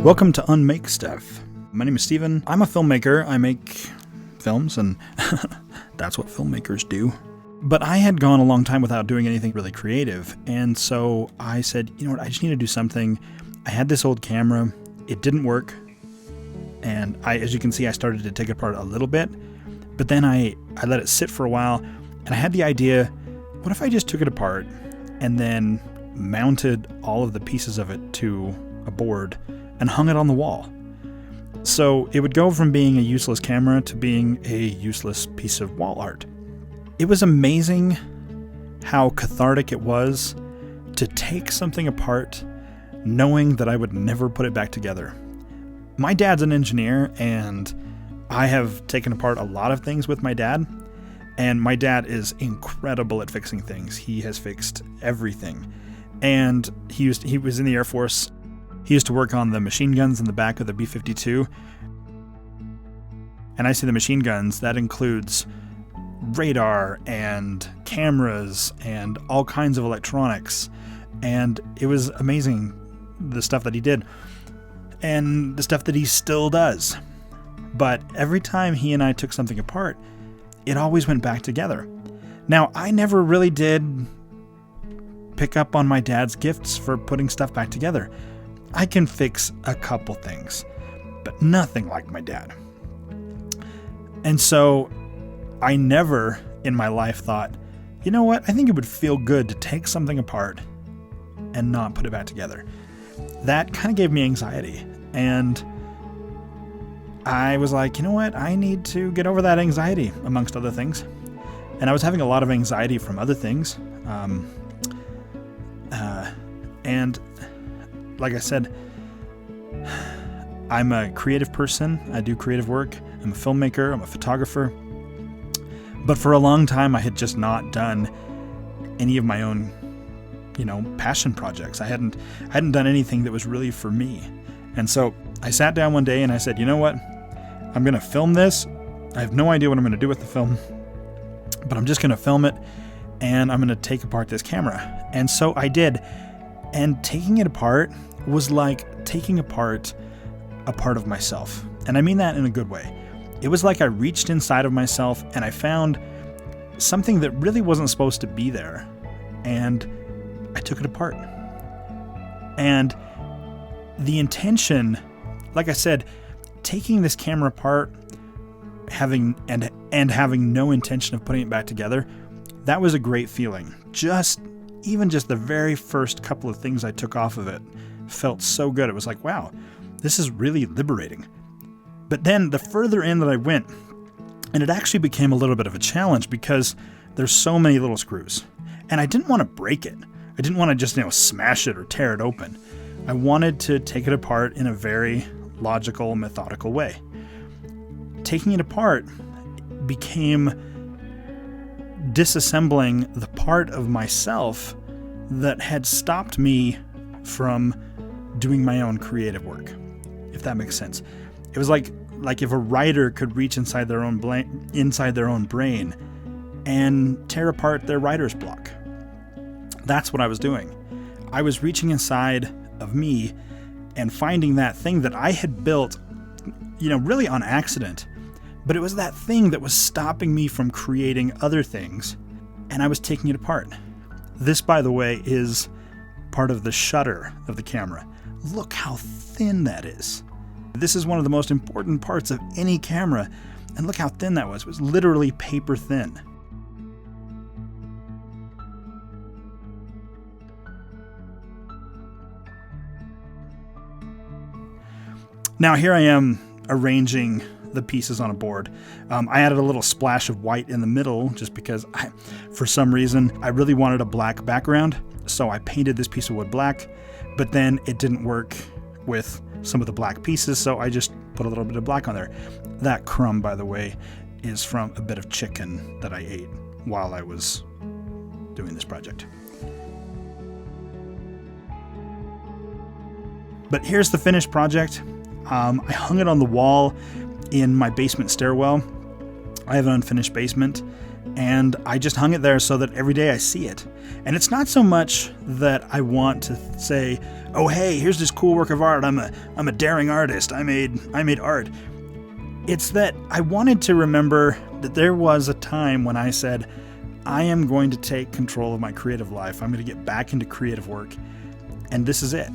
Welcome to Unmake Stuff. My name is Steven. I'm a filmmaker. I make films, and that's what filmmakers do. But I had gone a long time without doing anything really creative, and so I said, you know what, I just need to do something. I had this old camera. It didn't work, and as you can see, I started to take it apart a little bit, but then I let it sit for a while, and I had the idea, what if I just took it apart and then mounted all of the pieces of it to a board and hung it on the wall? So it would go from being a useless camera to being a useless piece of wall art. It was amazing how cathartic it was to take something apart knowing that I would never put it back together. My dad's an engineer, and I have taken apart a lot of things with my dad, and my dad is incredible at fixing things. He has fixed everything. And he was in the Air Force. He used to work on the machine guns in the back of the B-52. And I say the machine guns, that includes radar and cameras and all kinds of electronics. And it was amazing, the stuff that he did and the stuff that he still does. But every time he and I took something apart, it always went back together. Now, I never really did pick up on my dad's gifts for putting stuff back together. I can fix a couple things, but nothing like my dad. And so I never in my life thought, you know what, I think it would feel good to take something apart and not put it back together. That kind of gave me anxiety. And I was like, you know what, I need to get over that anxiety, amongst other things. And I was having a lot of anxiety from other things. And like I said, I'm a creative person. I do creative work. I'm a filmmaker. I'm a photographer. But for a long time, I had just not done any of my own, passion projects. I hadn't done anything that was really for me. And so I sat down one day and I said, you know what? I'm going to film this. I have no idea what I'm going to do with the film, but I'm just going to film it, and I'm going to take apart this camera. And so I did. And taking it apart was like taking apart a part of myself. And I mean that in a good way. It was like I reached inside of myself and I found something that really wasn't supposed to be there. And I took it apart. And the intention, like I said, taking this camera apart, having no intention of putting it back together, that was a great feeling. Even just the very first couple of things I took off of it felt so good. It was like, wow, this is really liberating. But then the further in that I went, and it actually became a little bit of a challenge because there's so many little screws. And I didn't want to break it. I didn't want to just, smash it or tear it open. I wanted to take it apart in a very logical, methodical way. Taking it apart became disassembling the part of myself that had stopped me from doing my own creative work, if that makes sense. It was like if a writer could reach inside their own brain and tear apart their writer's block. That's what I was doing. I was reaching inside of me and finding that thing that I had built, really on accident. But it was that thing that was stopping me from creating other things, and I was taking it apart. This, by the way, is part of the shutter of the camera. Look how thin that is. This is one of the most important parts of any camera, and look how thin that was. It was literally paper thin. Now here I am arranging the pieces on a board. I added a little splash of white in the middle just because for some reason I really wanted a black background, so I painted this piece of wood black, but then it didn't work with some of the black pieces, so I just put a little bit of black on there. That crumb, by the way, is from a bit of chicken that I ate while I was doing this project. But here's the finished project. I hung it on the wall in my basement stairwell. I have an unfinished basement, And I just hung it there so that every day I see it. And it's not so much that I want to say, oh, hey, here's this cool work of art. I'm a daring artist. I made art. It's that I wanted to remember that there was a time when I said, I am going to take control of my creative life. I'm going to get back into creative work. And this is it.